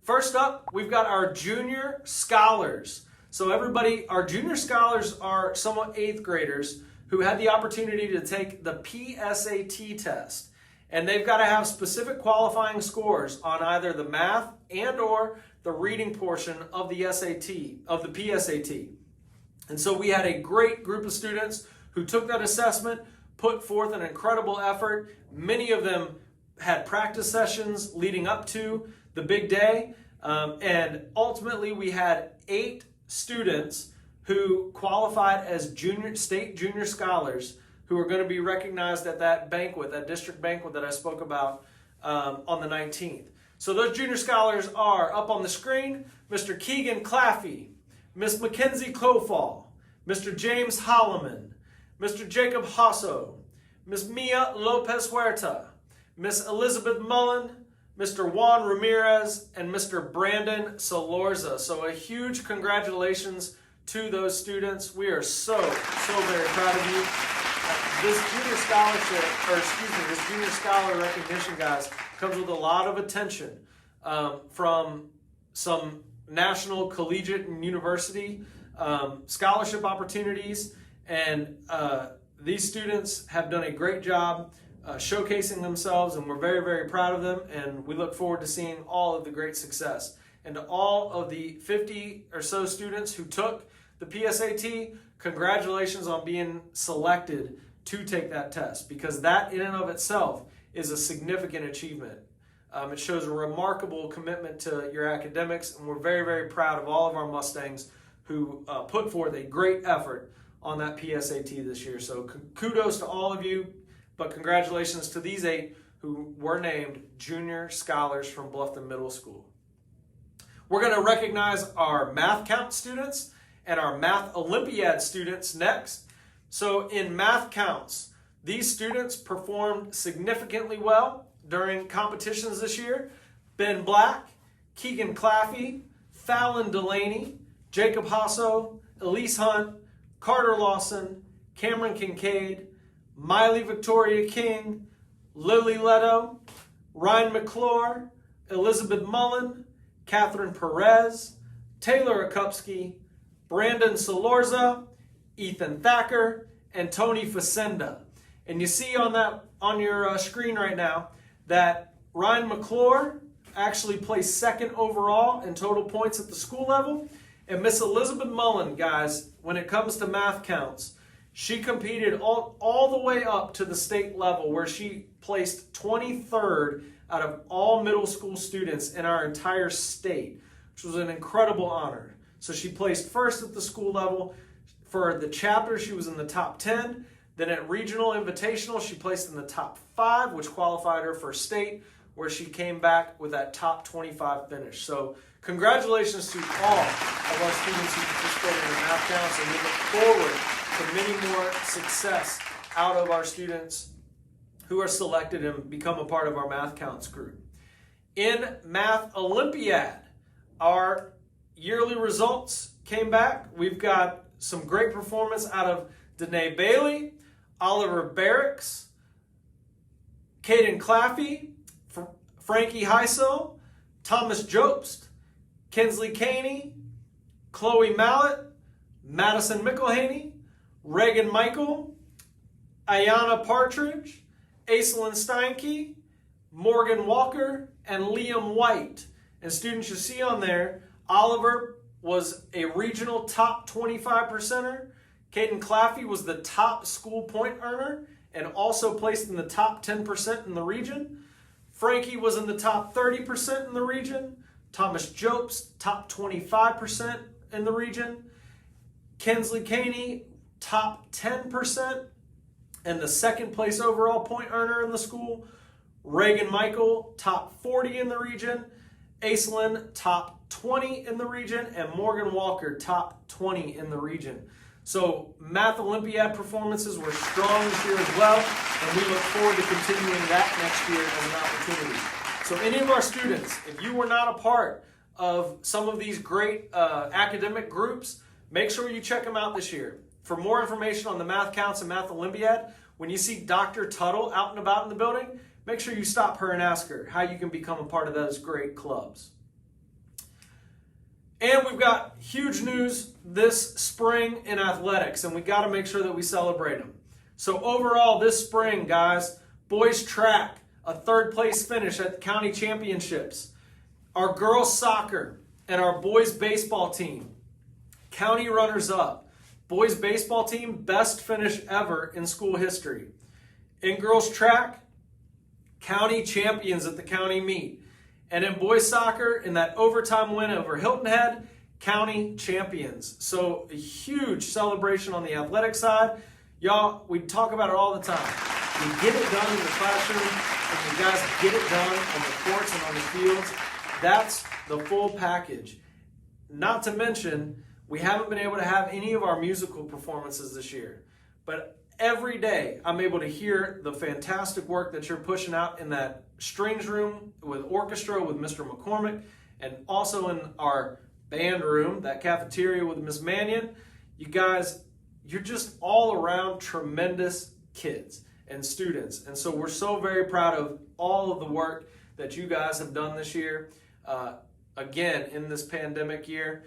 First up, we've got our junior scholars. So everybody, our junior scholars are somewhat 8th graders who had the opportunity to take the PSAT test. And they've got to have specific qualifying scores on either the math and or the reading portion of the SAT, of the PSAT. And so we had a great group of students who took that assessment, put forth an incredible effort. Many of them had practice sessions leading up to the big day. And ultimately we had 8 students who qualified as state junior scholars who are going to be recognized at that banquet, that district banquet that I spoke about on the 19th. So those junior scholars are up on the screen: Mr. Keegan Claffey, Miss Mackenzie Kofall, Mr. James Holloman, Mr. Jacob Hasso, Miss Mia Lopez Huerta, Miss Elizabeth Mullen, Mr. Juan Ramirez, and Mr. Brandon Salorza. So a huge congratulations to those students. We are so very proud of you. This junior scholarship, this junior scholar recognition, guys, comes with a lot of attention from some national collegiate and university scholarship opportunities. And these students have done a great job showcasing themselves, and we're very proud of them, and we look forward to seeing all of the great success. And to all of the 50 or so students who took the PSAT, congratulations on being selected to take that test, because that in and of itself is a significant achievement. It shows a remarkable commitment to your academics, and we're very proud of all of our Mustangs who put forth a great effort on that PSAT this year. So kudos to all of you, but congratulations to these 8 who were named junior scholars from Bluffton Middle School. We're going to recognize our math count students and our math Olympiad students next. So in math counts, these students performed significantly well during competitions this year. Ben Black, Keegan Claffey, Fallon Delaney, Jacob Hasso, Elise Hunt, Carter Lawson, Cameron Kincaid, Miley Victoria King, Lily Leto, Ryan McClure, Elizabeth Mullen, Catherine Perez, Taylor Akupski, Brandon Salorza, Ethan Thacker, and Tony Facenda. And you see on your screen right now that Ryan McClure actually placed 2nd overall in total points at the school level. And Miss Elizabeth Mullen, guys, when it comes to math counts, she competed all the way up to the state level, where she placed 23rd out of all middle school students in our entire state, which was an incredible honor. So she placed 1st at the school level. For the chapter, she was in the top 10. Then at regional invitational, she placed in the top 5, which qualified her for state, where she came back with that top 25 finish. So congratulations to all of our students who participated in the math counts, and we look forward to many more success out of our students who are selected and become a part of our math counts group. In Math Olympiad, our yearly results came back. We've got some great performance out of Danae Bailey, Oliver Barracks, Caden Claffey, Frankie Heisel, Thomas Jobst, Kinsley Caney, Chloe Mallet, Madison Mickelhaney, Reagan Michael, Ayana Partridge, Aislinn Steinke, Morgan Walker, and Liam White. And students, you see on there, Oliver was a regional top 25%er. Caden Claffey was the top school point earner and also placed in the top 10% in the region. Frankie was in the top 30% in the region. Thomas Jobst, top 25% in the region. Kinsley Caney, top 10%, and the 2nd place overall point earner in the school. Reagan Michael, top 40 in the region. Aislinn, top 20 in the region. And Morgan Walker, top 20 in the region. So Math Olympiad performances were strong this year as well, and we look forward to continuing that next year as an opportunity. So any of our students, if you were not a part of some of these great academic groups, make sure you check them out this year. For more information on the Math Counts and Math Olympiad, when you see Dr. Tuttle out and about in the building, make sure you stop her and ask her how you can become a part of those great clubs. And we've got huge news this spring in athletics, and we got to make sure that we celebrate them. So overall this spring, guys, boys track, a third place finish at the county championships. Our girls soccer and our boys baseball team, county runners up. Boys baseball team, best finish ever in school history. In girls track, county champions at the county meet. And in boys soccer, in that overtime win over Hilton Head, county champions. So a huge celebration on the athletic side. Y'all, we talk about it all the time. We get it done in the classroom, and you guys get it done on the courts and on the fields. That's the full package. Not to mention, we haven't been able to have any of our musical performances this year. But every day, I'm able to hear the fantastic work that you're pushing out in that strings room with orchestra with Mr. McCormick, and also in our band room, that cafeteria with Miss Mannion. You guys, you're just all around tremendous kids and students. And so we're so very proud of all of the work that you guys have done this year. Again, in this pandemic year,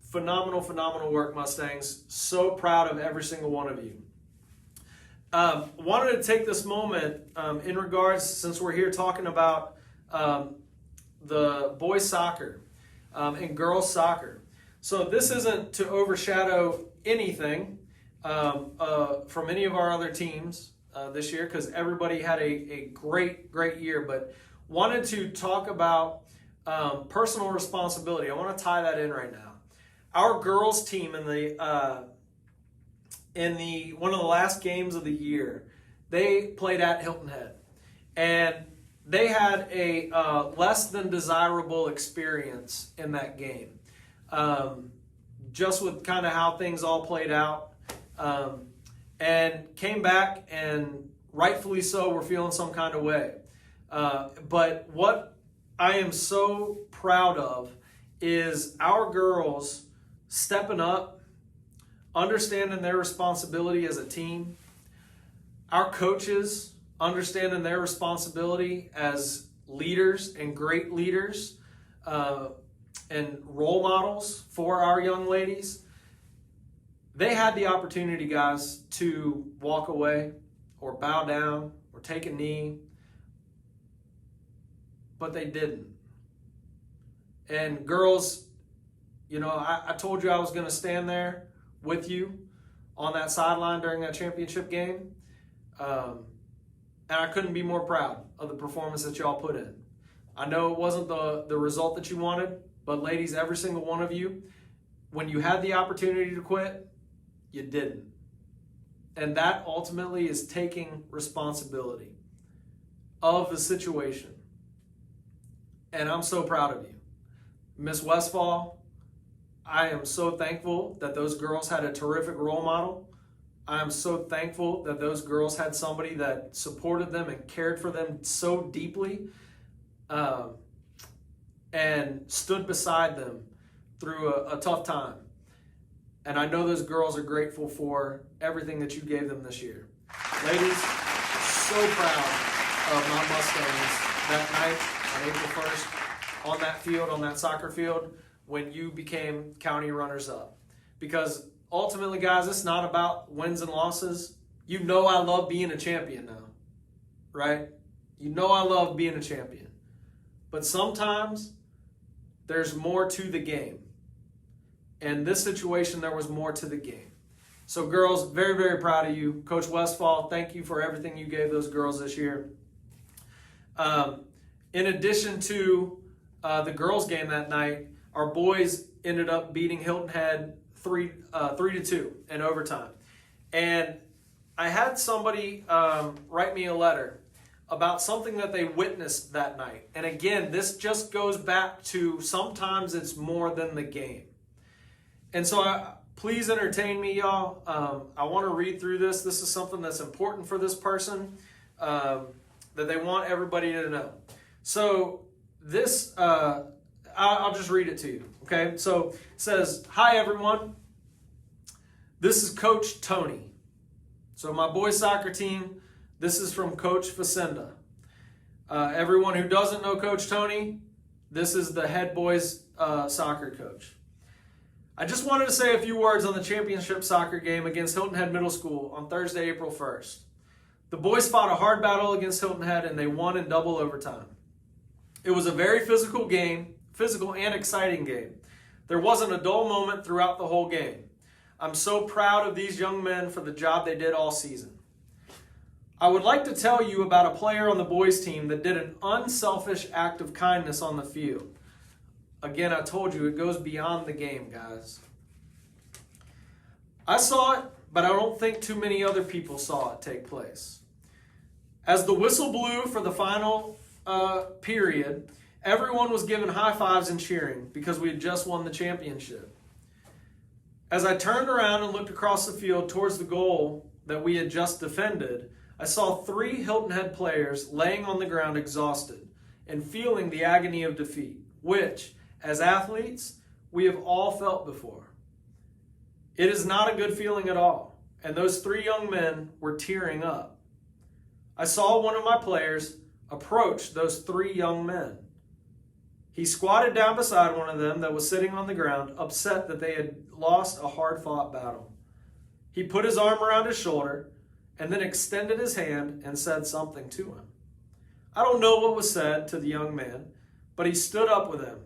phenomenal work, Mustangs. So proud of every single one of you. Wanted to take this moment in regards, since we're here talking about the boys soccer and girls soccer. So this isn't to overshadow anything from any of our other teams this year, because everybody had a great year, but wanted to talk about personal responsibility. I want to tie that in right now. Our girls team in the one of the last games of the year, they played at Hilton Head, and they had a less than desirable experience in that game, just with kind of how things all played out, and came back, and rightfully so, we're feeling some kind of way. But what I am so proud of is our girls stepping up, understanding their responsibility as a team, our coaches understanding their responsibility as leaders and great leaders and role models for our young ladies. They had the opportunity, guys, to walk away or bow down or take a knee, but they didn't. And girls, you know, I told you I was going to stand there with you on that sideline during that championship game. And I couldn't be more proud of the performance that y'all put in. I know it wasn't the result that you wanted, but ladies, every single one of you, when you had the opportunity to quit, you didn't. And that ultimately is taking responsibility of the situation. And I'm so proud of you. Miss Westfall, I am so thankful that those girls had a terrific role model. I am so thankful that those girls had somebody that supported them and cared for them so deeply, and stood beside them through a tough time. And I know those girls are grateful for everything that you gave them this year. Ladies, so proud of my Mustangs that night on April 1st on that field, on that soccer field, when you became county runners-up. Because ultimately, guys, it's not about wins and losses. You know I love being a champion now, right? You know I love being a champion. But sometimes there's more to the game. In this situation, there was more to the game. So girls, very, very proud of you. Coach Westfall, thank you for everything you gave those girls this year. In addition to the girls game that night, our boys ended up beating Hilton Head 3-2 in overtime. And I had somebody write me a letter about something that they witnessed that night. And again, this just goes back to sometimes it's more than the game. And so please entertain me, y'all. I want to read through this. This is something that's important for this person that they want everybody to know. So this, I'll just read it to you, okay? So it says, "Hi, everyone. This is Coach Tony." So my boys soccer team, this is from Coach Facenda. Everyone who doesn't know Coach Tony, this is the head boys soccer coach. I just wanted to say a few words on the championship soccer game against Hilton Head Middle School on Thursday, April 1st. The boys fought a hard battle against Hilton Head and they won in double overtime. It was a very physical game, physical and exciting game. There wasn't a dull moment throughout the whole game. I'm so proud of these young men for the job they did all season. I would like to tell you about a player on the boys team that did an unselfish act of kindness on the field. Again, I told you, it goes beyond the game, guys. I saw it, but I don't think too many other people saw it take place. As the whistle blew for the final period, everyone was giving high fives and cheering because we had just won the championship. As I turned around and looked across the field towards the goal that we had just defended, I saw 3 Hilton Head players laying on the ground exhausted and feeling the agony of defeat, which, as athletes, we have all felt before. It is not a good feeling at all, and those 3 young men were tearing up. I saw one of my players approach those 3 young men. He squatted down beside one of them that was sitting on the ground, upset that they had lost a hard-fought battle. He put his arm around his shoulder and then extended his hand and said something to him. I don't know what was said to the young man, but he stood up with him,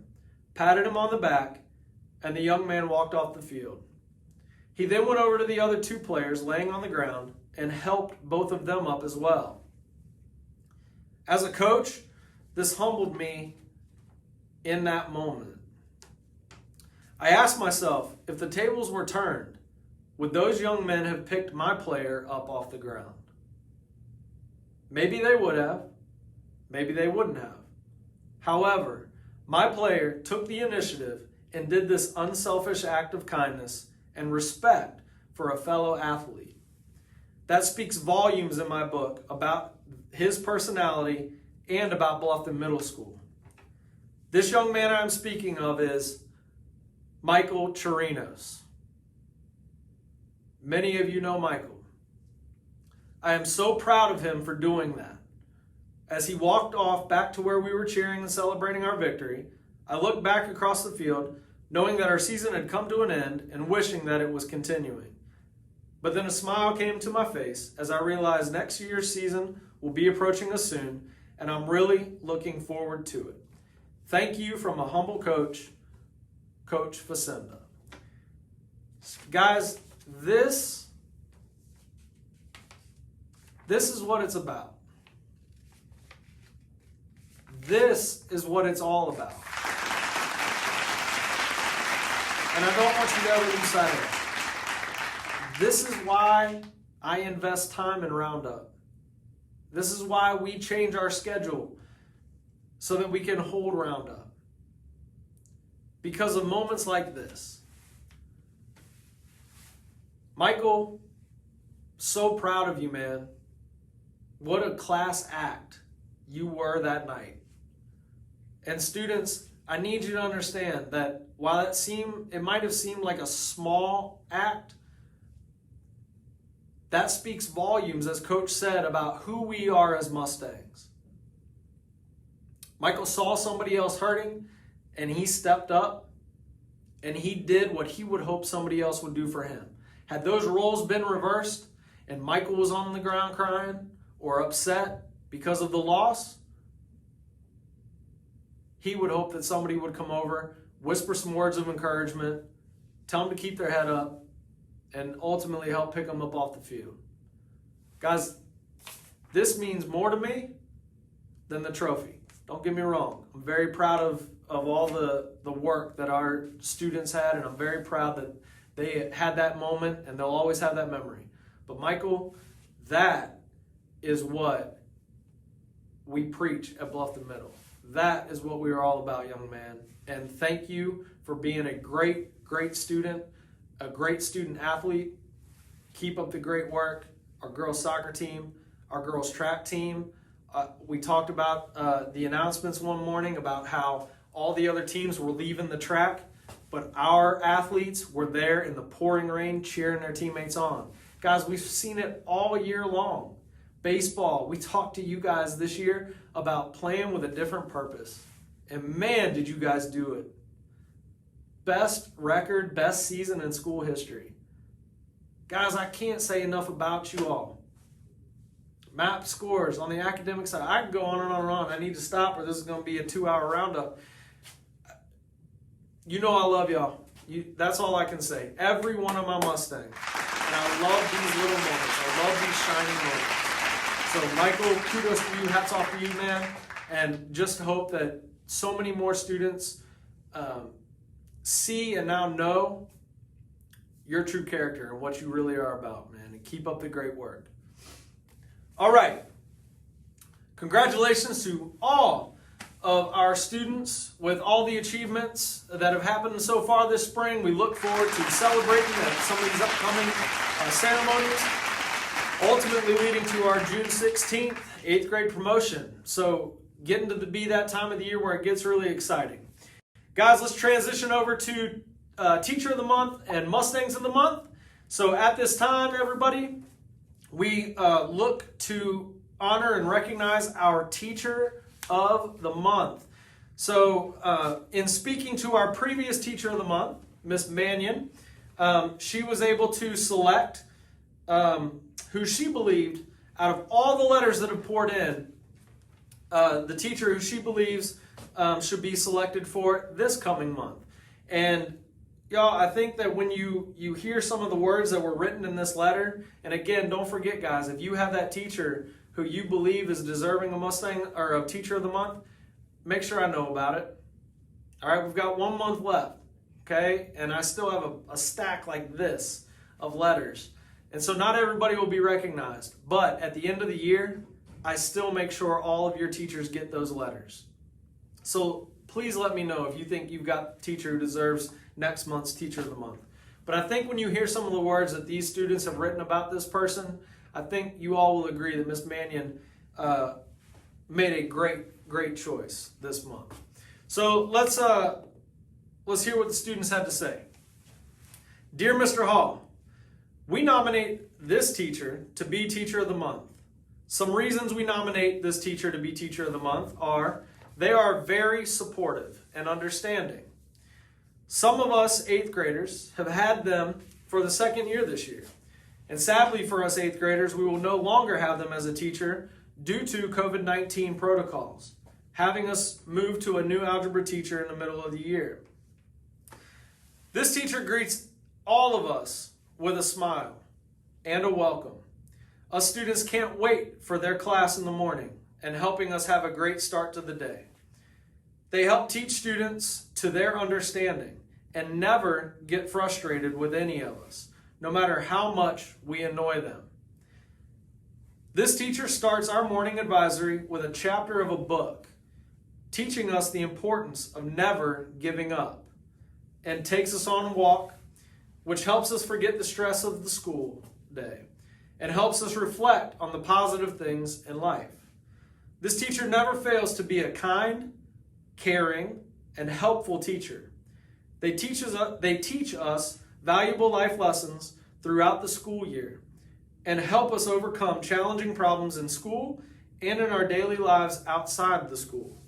patted him on the back, and the young man walked off the field. He then went over to the other 2 players laying on the ground and helped both of them up as well. As a coach, this humbled me in that moment. I asked myself, if the tables were turned, would those young men have picked my player up off the ground? Maybe they would have. Maybe they wouldn't have. However, my player took the initiative and did this unselfish act of kindness and respect for a fellow athlete. That speaks volumes in my book about his personality and about Bluffton Middle School. This young man I'm speaking of is Michael Chirinos. Many of you know Michael. I am so proud of him for doing that. As he walked off back to where we were cheering and celebrating our victory, I looked back across the field, knowing that our season had come to an end and wishing that it was continuing. But then a smile came to my face as I realized next year's season will be approaching us soon, and I'm really looking forward to it. Thank you from a humble coach, Coach Facenda. Guys, this is what it's about. This is what it's all about. And I don't want you to ever lose sight of it. This is why I invest time in Roundup. This is why we change our schedule so that we can hold Roundup. Because of moments like this. Michael, so proud of you, man. What a class act you were that night. And students, I need you to understand that while it might have seemed like a small act, that speaks volumes, as Coach said, about who we are as Mustangs. Michael saw somebody else hurting, and he stepped up, and he did what he would hope somebody else would do for him. Had those roles been reversed, and Michael was on the ground crying or upset because of the loss, he would hope that somebody would come over, whisper some words of encouragement, tell them to keep their head up, and ultimately help pick them up off the field. Guys, this means more to me than the trophy. Don't get me wrong. I'm very proud of all the work that our students had, and I'm very proud that they had that moment, and they'll always have that memory. But Michael, that is what we preach at Bluffton Middle. That is what we are all about, young man. And thank you for being a great, great student, a great student athlete. Keep up the great work. Our girls soccer team, our girls track team. We talked about the announcements one morning about how all the other teams were leaving the track, but our athletes were there in the pouring rain cheering their teammates on. Guys, we've seen it all year long. Baseball, we talked to you guys this year about playing with a different purpose. And man, did you guys do it. best record, best season in school history. Guys, I can't say enough about you all. MAP scores on the academic side. I can go on and on and on. I need to stop or this is going to be a 2-hour roundup. You know I love y'all. That's all I can say. Every one of my Mustangs. And I love these little moments. I love these shining moments. So Michael, kudos to you. Hats off to you, man. And just hope that so many more students see and now know your true character and what you really are about, man. And keep up the great work. All right. Congratulations to all of our students with all the achievements that have happened so far this spring. We look forward to celebrating at some of these upcoming ceremonies, ultimately leading to our June 16th 8th grade promotion. So getting to be that time of the year where it gets really exciting. Guys, let's transition over to Teacher of the Month and Mustangs of the Month. So at this time, everybody, we look to honor and recognize our Teacher of the Month. So in speaking to our previous Teacher of the Month, Miss Mannion, she was able to select who she believed, out of all the letters that have poured in, the teacher who she believes should be selected for this coming month. And y'all, I think that when you hear some of the words that were written in this letter, and again, don't forget, guys, if you have that teacher who you believe is deserving a Mustang or a Teacher of the Month, make sure I know about it. All right, we've got 1 month left, okay? And I still have a stack like this of letters. And so not everybody will be recognized. But at the end of the year, I still make sure all of your teachers get those letters. So please let me know if you think you've got a teacher who deserves next month's Teacher of the Month. But I think when you hear some of the words that these students have written about this person, I think you all will agree that Miss Mannion made a great choice this month. So let's hear what the students had to say. Dear Mr. Hall, we nominate this teacher to be Teacher of the Month. Some reasons we nominate this teacher to be Teacher of the Month are they are very supportive and understanding. Some of us 8th graders have had them for the 2nd year this year. And sadly for us 8th graders, we will no longer have them as a teacher due to COVID-19 protocols, having us move to a new algebra teacher in the middle of the year. This teacher greets all of us with a smile and a welcome. Us students can't wait for their class in the morning and helping us have a great start to the day. They help teach students to their understanding and never get frustrated with any of us, no matter how much we annoy them. This teacher starts our morning advisory with a chapter of a book, teaching us the importance of never giving up, and takes us on a walk, which helps us forget the stress of the school day and helps us reflect on the positive things in life. This teacher never fails to be a kind, caring, and helpful teacher. They teach us valuable life lessons throughout the school year and help us overcome challenging problems in school and in our daily lives outside the school.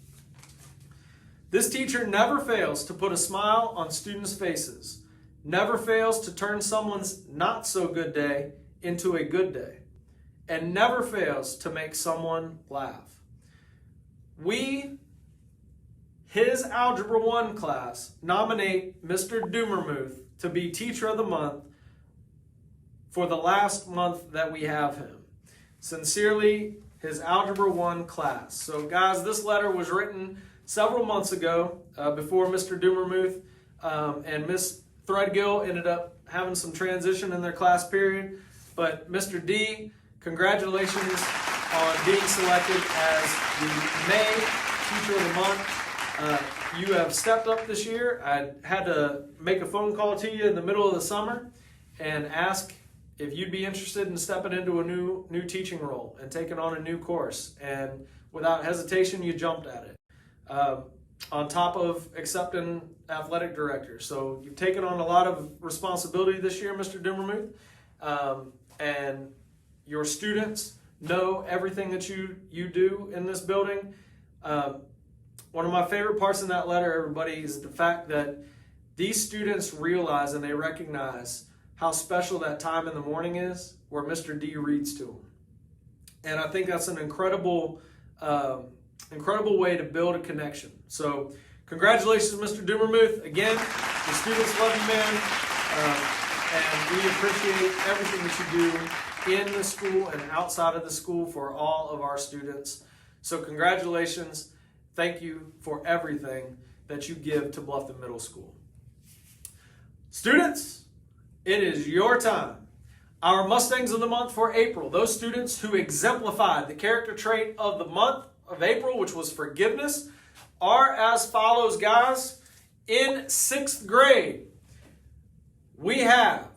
This teacher never fails to put a smile on students' faces, never fails to turn someone's not so good day into a good day, and never fails to make someone laugh. We, his Algebra 1 class, nominate Mr. Doomermuth to be Teacher of the Month for the last month that we have him. Sincerely, his Algebra 1 class. So guys, this letter was written several months ago before Mr. Doomermuth and Miss Threadgill ended up having some transition in their class period. But Mr. D, congratulations on being selected as the May Teacher of the Month. You have stepped up this year. I had to make a phone call to you in the middle of the summer and ask if you'd be interested in stepping into a new teaching role and taking on a new course. And without hesitation, you jumped at it. On top of accepting athletic director. So you've taken on a lot of responsibility this year, Mr. Doomermuth. And your students know everything that you do in this building. One of my favorite parts in that letter, everybody, is the fact that these students realize and they recognize how special that time in the morning is where Mr. D reads to them. And I think that's an incredible way to build a connection. So congratulations, Mr. Dumermuth. Again, the students love you, man. And we appreciate everything that you do in the school and outside of the school for all of our students. So congratulations. Thank you for everything that you give to Bluffton Middle School. Students, it is your time. Our Mustangs of the Month for April, those students who exemplified the character trait of the month of April, which was forgiveness, are as follows, guys. In 6th grade, we have,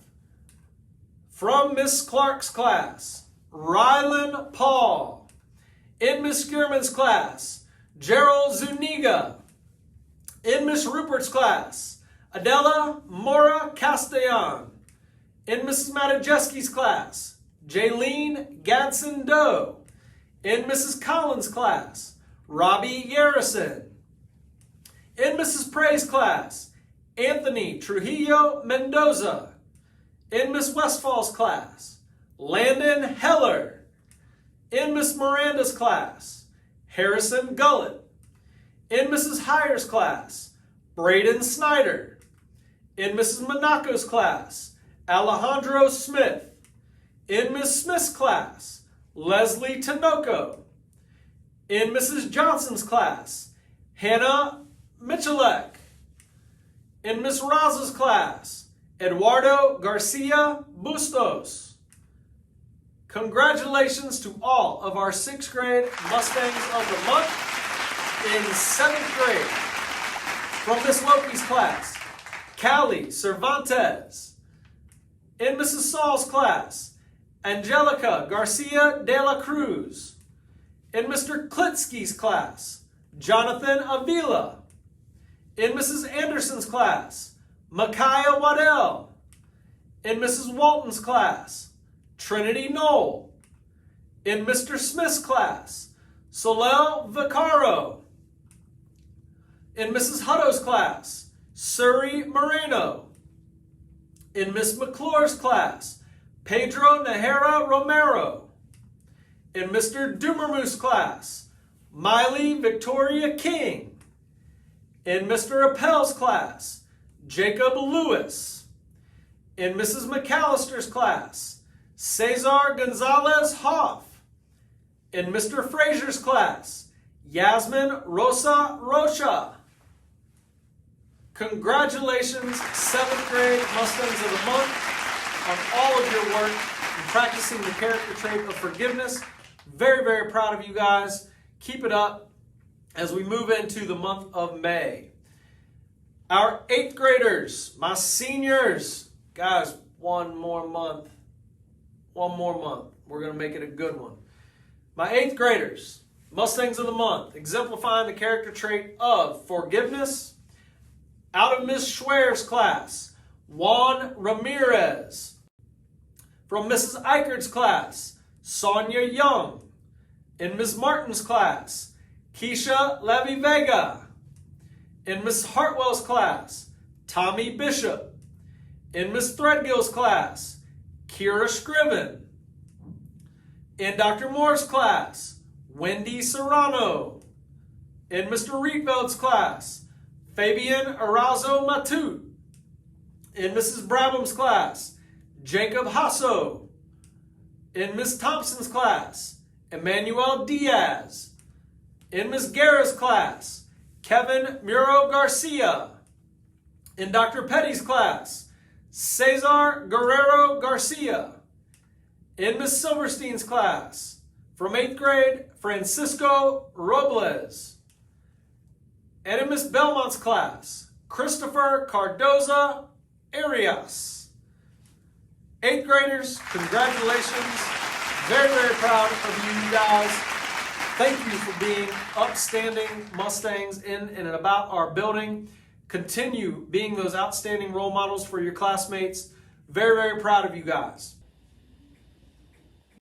from Miss Clark's class, Rylan Paul. In Miss Skierman's class, Gerald Zuniga. In Miss Rupert's class, Adela Mora Castellan. In Mrs. Matajeski's class, Jaylene Gadsden Doe. In Mrs. Collins' class, Robbie Garrison. In Mrs. Prey's class, Anthony Trujillo Mendoza. In Miss Westfall's class, Landon Heller. In Miss Miranda's class, Harrison Gullett. In Mrs. Heyer's class, Braden Snyder. In Mrs. Monaco's class, Alejandro Smith. In Miss Smith's class, Leslie Tinoco. In Mrs. Johnson's class, Hannah Michalek. In Miss Raza's class, Eduardo Garcia Bustos. Congratulations to all of our 6th grade Mustangs of the Month. In 7th grade, from Miss Loki's class, Callie Cervantes. In Mrs. Saul's class, Angelica Garcia de la Cruz. In Mr. Klitsky's class, Jonathan Avila. In Mrs. Anderson's class, Micaiah Waddell. In Mrs. Walton's class, Trinity Knoll. In Mr. Smith's class, Solel Vaccaro. In Mrs. Hutto's class, Suri Moreno. In Miss McClure's class, Pedro Najera Romero. In Mr. Dumermuth's class, Miley Victoria King. In Mr. Appel's class, Jacob Lewis. In Mrs. McAllister's class, Cesar Gonzalez Hoff. In Mr. Frazier's class, Yasmin Rosa Rocha. Congratulations, 7th grade Mustangs of the Month, on all of your work in practicing the character trait of forgiveness. Very, very proud of you guys. Keep it up as we move into the month of May. Our 8th graders, my seniors, guys, one more month. We're going to make it a good one. My 8th graders, Mustangs of the Month, exemplifying the character trait of forgiveness. Out of Miss Schwer's class, Juan Ramirez. From Mrs. Eichert's class, Sonia Young. In Miss Martin's class, Keisha Levy Vega. In Miss Hartwell's class, Tommy Bishop. In Miss Threadgill's class, Kira Scriven. In Dr. Moore's class, Wendy Serrano. In Mr. Rietveld's class, Fabian Arazo Matut. In Mrs. Brabham's class, Jacob Hasso. In Miss Thompson's class, Emmanuel Diaz. In Miss Guerra's class, Kevin Muro Garcia. In Dr. Petty's class, Cesar Guerrero Garcia. In Miss Silverstein's class, from 8th grade, Francisco Robles. And in Miss Belmont's class, Christopher Cardoza Arias. 8th graders, congratulations. Very, very proud of you guys. Thank you for being upstanding Mustangs in and about our building. Continue being those outstanding role models for your classmates. Very, very proud of you guys.